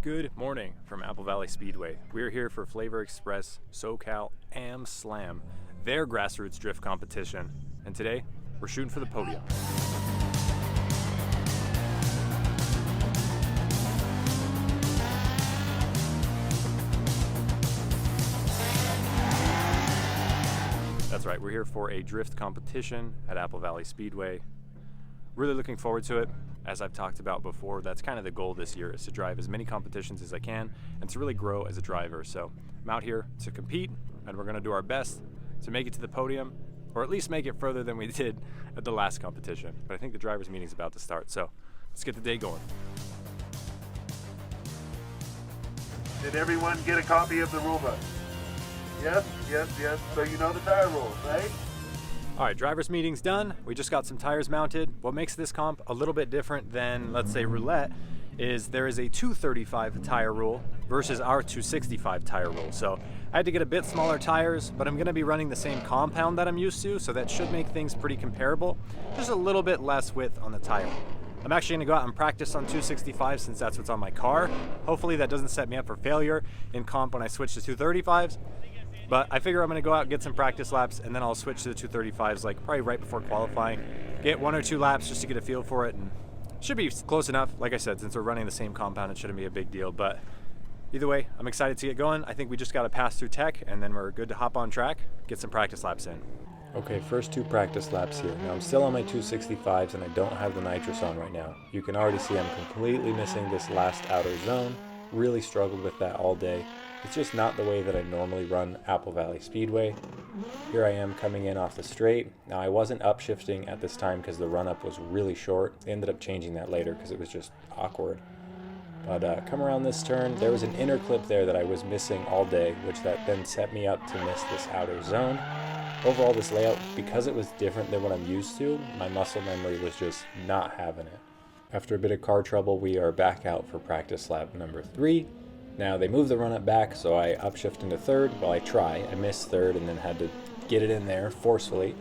Good morning from Apple Valley Speedway. We're here for Flavor Express SoCal AM SLAM, their grassroots drift competition. And today, we're shooting for the podium. That's right, we're here for a drift competition at Apple Valley Speedway. Really looking forward to it. As I've talked about before, that's kind of the goal this year, is to drive as many competitions as I can and to really grow as a driver. So I'm out here to compete, and we're going to do our best to make it to the podium, or at least make it further than we did at the last competition. But I think the drivers' meeting is about to start, so let's get the day going. Did everyone get a copy of the rule book? Yes. So you know the tire rules, right? All right, driver's meeting's done. We just got some tires mounted. What makes this comp a little bit different than, let's say, roulette is there is a 235 tire rule versus our 265 tire rule. So I had to get a bit smaller tires, but I'm gonna be running the same compound that I'm used to, so that should make things pretty comparable. Just a little bit less width on the tire. I'm actually gonna go out and practice on 265 since that's what's on my car. Hopefully that doesn't set me up for failure in comp when I switch to 235s. But I figure I'm gonna go out and get some practice laps, and then I'll switch to the 235s like probably right before qualifying. Get 1 or 2 laps just to get a feel for it, and it should be close enough. Like I said, since we're running the same compound, it shouldn't be a big deal. But either way, I'm excited to get going. I think we just gotta pass through tech, and then we're good to hop on track, get some practice laps in. Okay, first 2 practice laps here. Now I'm still on my 265s, and I don't have the nitrous on right now. You can already see I'm completely missing this last outer zone. Really struggled with that all day. It's just not the way that I normally run Apple Valley Speedway. Here I am coming in off the straight. Now I wasn't upshifting at this time because the run-up was really short. They ended up changing that later because it was just awkward. But come around this turn, there was an inner clip there that I was missing all day, which that then set me up to miss this outer zone. Overall, this layout, because it was different than what I'm used to, my muscle memory was just not having it. After a bit of car trouble, we are back out for practice lap number 3. Now they moved the run-up back, so I upshift into 3rd. Well, I missed 3rd and then had to get it in there forcefully.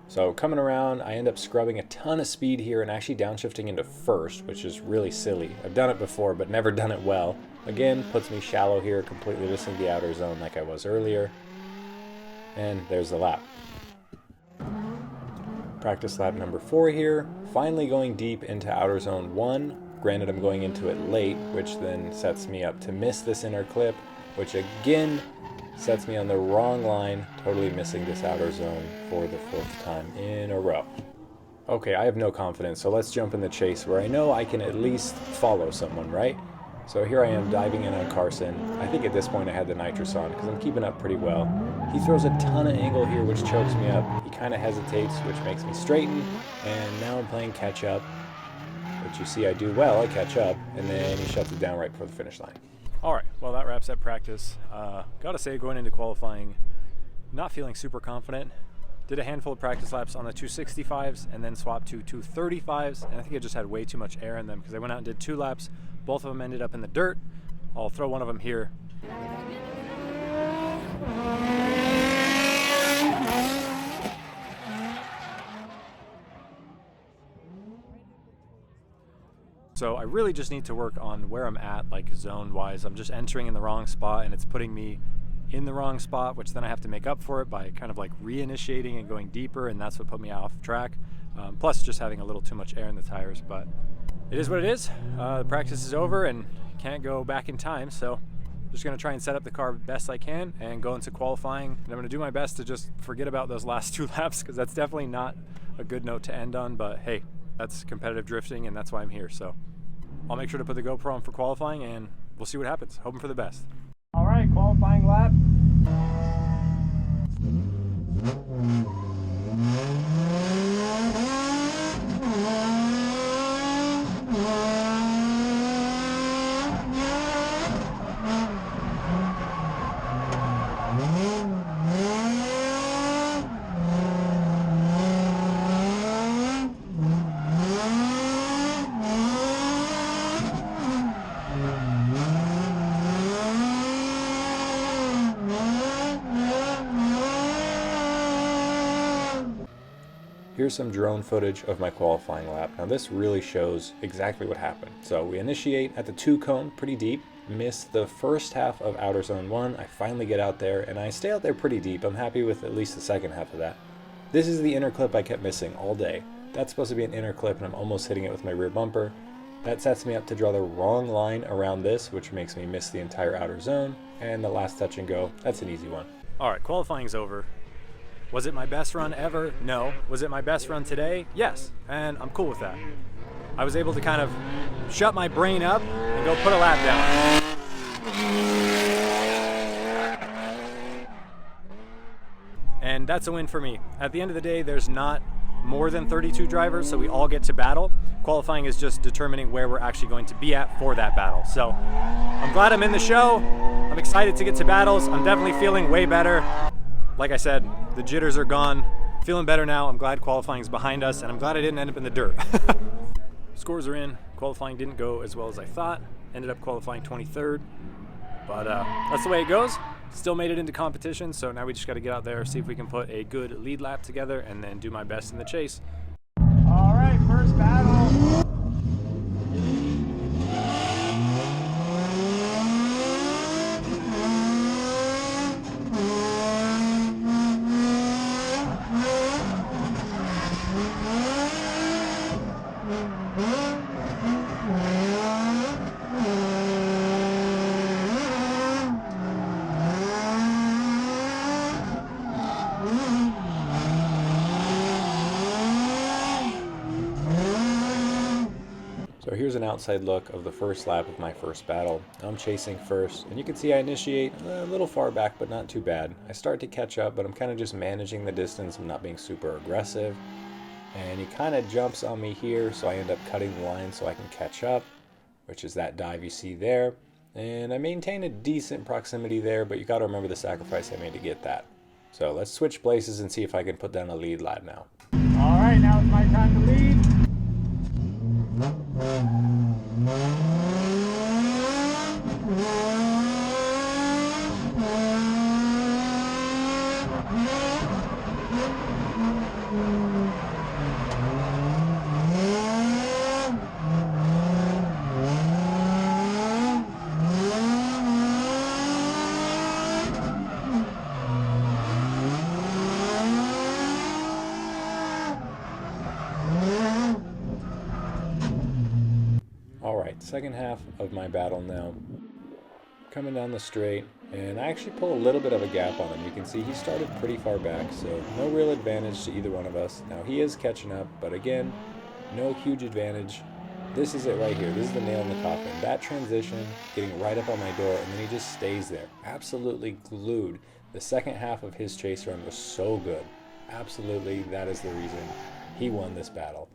So coming around, I end up scrubbing a ton of speed here and actually downshifting into 1st, which is really silly. I've done it before, but never done it well. Again, puts me shallow here, completely missing the outer zone like I was earlier. And there's the lap. Practice lap number 4 here, finally going deep into outer zone 1. Granted, I'm going into it late, which then sets me up to miss this inner clip, which again sets me on the wrong line, totally missing this outer zone for the 4th time in a row. Okay, I have no confidence, so let's jump in the chase where I know I can at least follow someone, right? So here I am diving in on Carson. I think at this point I had the nitrous on because I'm keeping up pretty well. He throws a ton of angle here, which chokes me up. He kind of hesitates, which makes me straighten, and now I'm playing catch up. But you see I do well, I catch up, and then he shuts it down right before the finish line. All right, well that wraps up practice. Gotta say, going into qualifying, not feeling super confident. Did a handful of practice laps on the 265s and then swapped to 235s, and I think I just had way too much air in them because I went out and did 2 laps. Both of them ended up in the dirt. I'll throw one of them here. So I really just need to work on where I'm at, like zone-wise. I'm just entering in the wrong spot, and it's putting me in the wrong spot, which then I have to make up for it by kind of like reinitiating and going deeper, and that's what put me off track. Plus just having a little too much air in the tires, but it is what it is. The practice is over and can't go back in time, so just gonna try and set up the car best I can and go into qualifying. And I'm gonna do my best to just forget about those last 2 laps because that's definitely not a good note to end on, but hey, that's competitive drifting and that's why I'm here. So I'll make sure to put the GoPro on for qualifying and we'll see what happens. Hoping for the best. All right, qualifying lap. Here's some drone footage of my qualifying lap. Now this really shows exactly what happened. So we initiate at the 2 cone pretty deep, miss the first half of outer zone 1. I finally get out there and I stay out there pretty deep. I'm happy with at least the second half of that. This is the inner clip I kept missing all day. That's supposed to be an inner clip and I'm almost hitting it with my rear bumper. That sets me up to draw the wrong line around this, which makes me miss the entire outer zone. And the last touch and go, that's an easy one. All right, qualifying's over. Was it my best run ever? No. Was it my best run today? Yes, and I'm cool with that. I was able to kind of shut my brain up and go put a lap down. And that's a win for me. At the end of the day, there's not more than 32 drivers, so we all get to battle. Qualifying is just determining where we're actually going to be at for that battle. So I'm glad I'm in the show. I'm excited to get to battles. I'm definitely feeling way better. Like I said, the jitters are gone. Feeling better now. I'm glad qualifying's behind us, and I'm glad I didn't end up in the dirt. Scores are in. Qualifying didn't go as well as I thought. Ended up qualifying 23rd. But that's the way it goes. Still made it into competition, so now we just got to get out there, see if we can put a good lead lap together, and then do my best in the chase. All right, first battle. So here's an outside look of the first lap of my first battle. I'm chasing first, and you can see I initiate a little far back, but not too bad. I start to catch up, but I'm kind of just managing the distance. I'm not being super aggressive. And he kind of jumps on me here, so I end up cutting the line so I can catch up, which is that dive you see there. And I maintain a decent proximity there, but you got to remember the sacrifice I made to get that. So let's switch places and see if I can put down a lead lap now. All right, now it's my time to lead. Alright, second half of my battle now. Coming down the straight, and I actually pull a little bit of a gap on him. You can see he started pretty far back, so no real advantage to either one of us. Now he is catching up, but again, no huge advantage. This is it right here. This is the nail in the coffin. That transition, getting right up on my door, and then he just stays there. Absolutely glued. The second half of his chase run was so good. Absolutely, that is the reason he won this battle.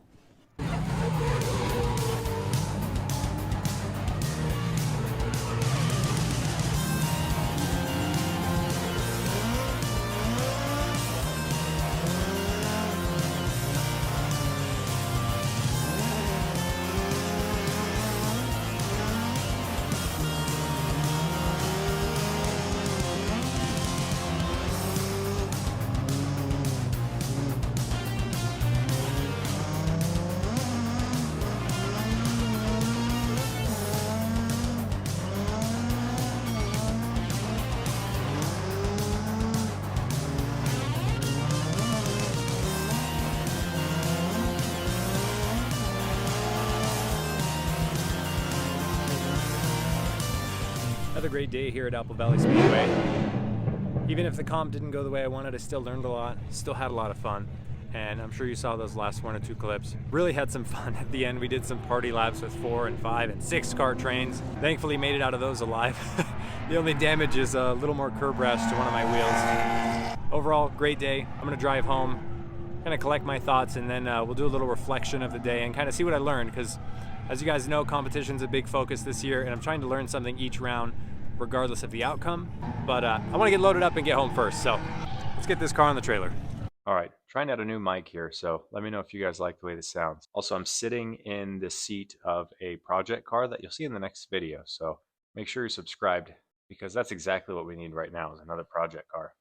Another great day here at Apple Valley Speedway. Even if the comp didn't go the way I wanted, I still learned a lot, still had a lot of fun. And I'm sure you saw those last 1 or 2 clips. Really had some fun at the end. We did some party laps with 4 and 5 and 6 car trains. Thankfully made it out of those alive. The only damage is a little more curb rash to one of my wheels. Overall, great day. I'm gonna drive home, kind of collect my thoughts, and then we'll do a little reflection of the day and kind of see what I learned, because as you guys know, competition's a big focus this year, and I'm trying to learn something each round, regardless of the outcome. But I want to get loaded up and get home first, so let's get this car on the trailer. All right, trying out a new mic here, so let me know if you guys like the way this sounds. Also, I'm sitting in the seat of a project car that you'll see in the next video, so make sure you're subscribed, because that's exactly what we need right now, is another project car.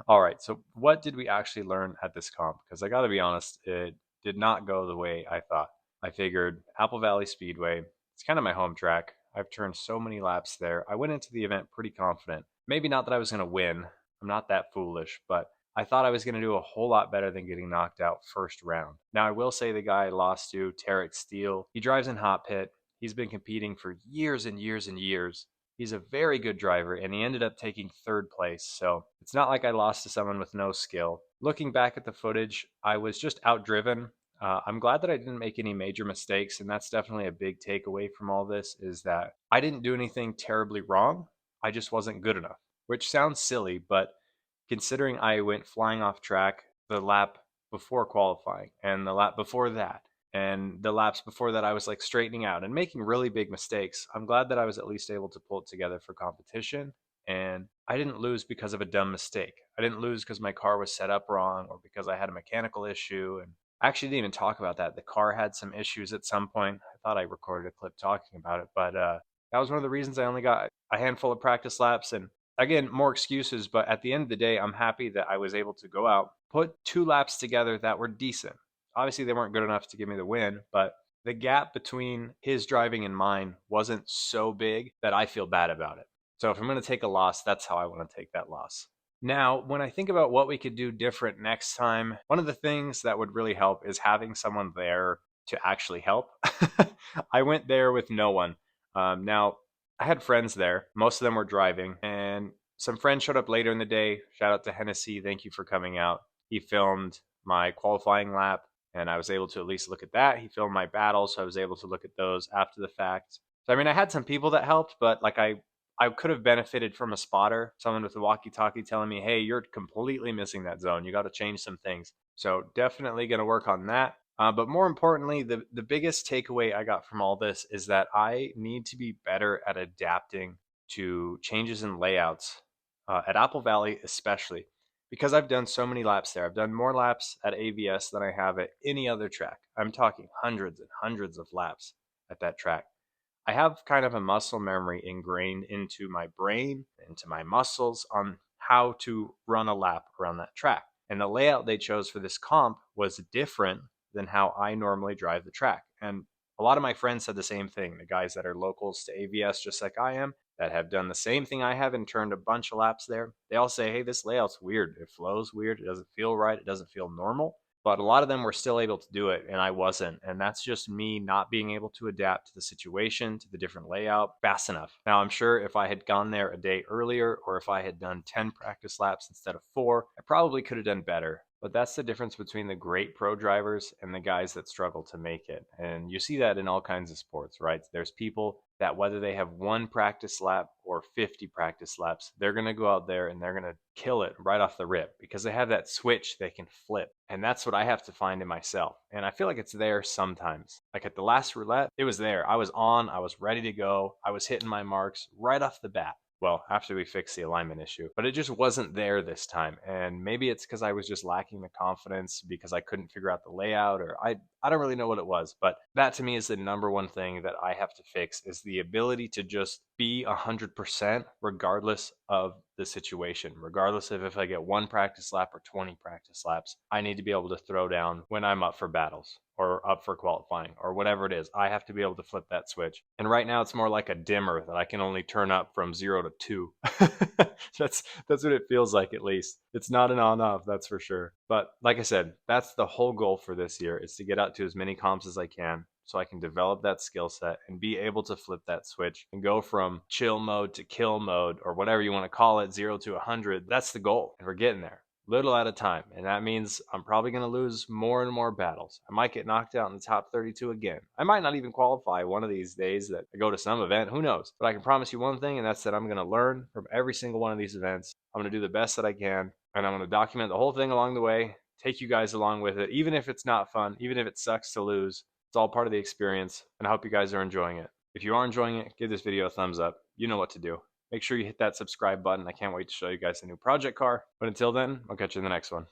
All right, so what did we actually learn at this comp? Because I gotta be honest, it did not go the way I thought. I figured Apple Valley Speedway, it's kind of my home track. I've turned so many laps there. I went into the event pretty confident. Maybe not that I was gonna win. I'm not that foolish, but I thought I was gonna do a whole lot better than getting knocked out first round. Now I will say the guy I lost to, Tarek Steele, he drives in hot pit. He's been competing for years and years and years. He's a very good driver, and he ended up taking third place, so it's not like I lost to someone with no skill. Looking back at the footage, I was just outdriven. I'm glad that I didn't make any major mistakes, and that's definitely a big takeaway from all this, is that I didn't do anything terribly wrong. I just wasn't good enough, which sounds silly, but considering I went flying off track the lap before qualifying and the lap before that, and the laps before that I was like straightening out and making really big mistakes. I'm glad that I was at least able to pull it together for competition, and I didn't lose because of a dumb mistake. I didn't lose because my car was set up wrong or because I had a mechanical issue. And I actually didn't even talk about that. The car had some issues at some point. I thought I recorded a clip talking about it, but that was one of the reasons I only got a handful of practice laps. And again, more excuses, but at the end of the day, I'm happy that I was able to go out, put 2 laps together that were decent. Obviously, they weren't good enough to give me the win, but the gap between his driving and mine wasn't so big that I feel bad about it. So if I'm going to take a loss, that's how I want to take that loss. Now, when I think about what we could do different next time, one of the things that would really help is having someone there to actually help. I went there with no one. Now, I had friends there. Most of them were driving, and some friends showed up later in the day. Shout out to Hennessy. Thank you for coming out. He filmed my qualifying lap, and I was able to at least look at that. He filmed my battles, so I was able to look at those after the fact. So I mean, I had some people that helped, but like I could have benefited from a spotter, someone with a walkie-talkie telling me, hey, you're completely missing that zone. You got to change some things. So definitely going to work on that. But more importantly, the biggest takeaway I got from all this is that I need to be better at adapting to changes in layouts, at Apple Valley especially, because I've done so many laps there. I've done more laps at AVS than I have at any other track. I'm talking hundreds and hundreds of laps at that track. I have kind of a muscle memory ingrained into my brain, into my muscles on how to run a lap around that track. And the layout they chose for this comp was different than how I normally drive the track. And a lot of my friends said the same thing. The guys that are locals to AVS, just like I am, that have done the same thing I have and turned a bunch of laps there, they all say, hey, this layout's weird. It flows weird. It doesn't feel right. It doesn't feel normal. But a lot of them were still able to do it, and I wasn't. And that's just me not being able to adapt to the situation, to the different layout fast enough. Now, I'm sure if I had gone there a day earlier, or if I had done 10 practice laps instead of 4, I probably could have done better. But that's the difference between the great pro drivers and the guys that struggle to make it. And you see that in all kinds of sports, right? There's people that whether they have 1 practice lap or 50 practice laps, they're going to go out there and they're going to kill it right off the rip because they have that switch they can flip. And that's what I have to find in myself. And I feel like it's there sometimes. Like at the last roulette, it was there. I was on, I was ready to go. I was hitting my marks right off the bat. Well, after we fixed the alignment issue, but it just wasn't there this time. And maybe it's because I was just lacking the confidence because I couldn't figure out the layout, or I don't really know what it was. But that to me is the number one thing that I have to fix, is the ability to just be 100% regardless of the situation, regardless of if I get 1 practice lap or 20 practice laps. I need to be able to throw down when I'm up for battles or up for qualifying or whatever it is. I have to be able to flip that switch. And right now it's more like a dimmer that I can only turn up from 0 to 2. That's what it feels like, at least. It's not an on-off, that's for sure. But like I said, that's the whole goal for this year, is to get out to as many comps as I can so I can develop that skill set and be able to flip that switch and go from chill mode to kill mode, or whatever you want to call it, 0 to 100. That's the goal, and we're getting there. Little at a time, and that means I'm probably going to lose more and more battles. I might get knocked out in the top 32 again. I might not even qualify one of these days that I go to some event, who knows? But I can promise you one thing, and that's that I'm going to learn from every single one of these events. I'm going to do the best that I can, and I'm going to document the whole thing along the way, take you guys along with it, even if it's not fun, even if it sucks to lose. It's all part of the experience, and I hope you guys are enjoying it. If you are enjoying it, give this video a thumbs up. You know what to do. Make sure you hit that subscribe button. I can't wait to show you guys the new project car. But until then, I'll catch you in the next one.